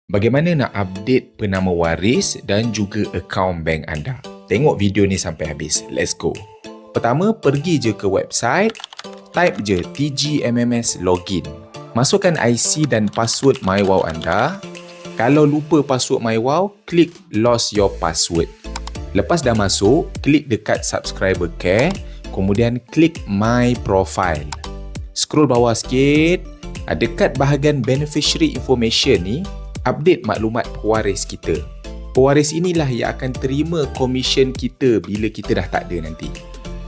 Bagaimana nak update penama waris dan juga akaun bank anda? Tengok video ni sampai habis. Let's go. Pertama, pergi je ke website, type je TGMMS login. Masukkan IC dan password MyWOW anda. Kalau lupa password MyWOW, klik lost your password. Lepas dah masuk, klik dekat subscriber care, kemudian klik my profile. Scroll bawah sikit, dekat bahagian beneficiary information ni, update maklumat pewaris kita. Pewaris inilah yang akan terima komisen kita bila kita dah tak ada nanti.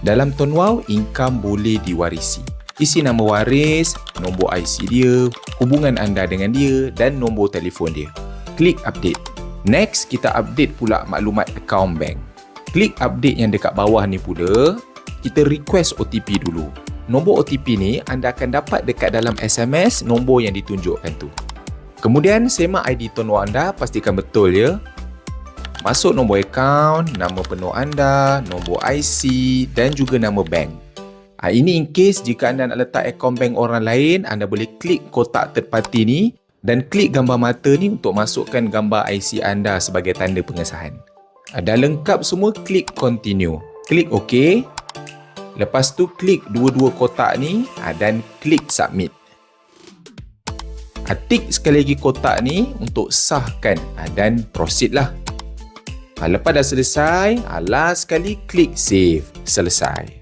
Dalam Tuan Wow, income boleh diwarisi. Isi nama waris, nombor IC dia, hubungan anda dengan dia dan nombor telefon dia. Klik update. Next, kita update pula maklumat akaun bank. Klik update yang dekat bawah ni pula, kita request OTP dulu. Nombor OTP ni anda akan dapat dekat dalam SMS nombor yang ditunjukkan tu. Kemudian, semak ID Tuan Wow anda, pastikan betul ya. Masuk nombor akaun, nama penuh anda, nombor IC dan juga nama bank. Ini in case jika anda nak letak akaun bank orang lain, anda boleh klik kotak third party ni dan klik gambar mata ni untuk masukkan gambar IC anda sebagai tanda pengesahan. Dah lengkap semua, klik continue. Klik OK. Lepas tu klik dua-dua kotak ni dan klik submit. Tik sekali lagi kotak ni untuk sahkan dan proceed lah. Lepas dah selesai, last sekali klik save. Selesai.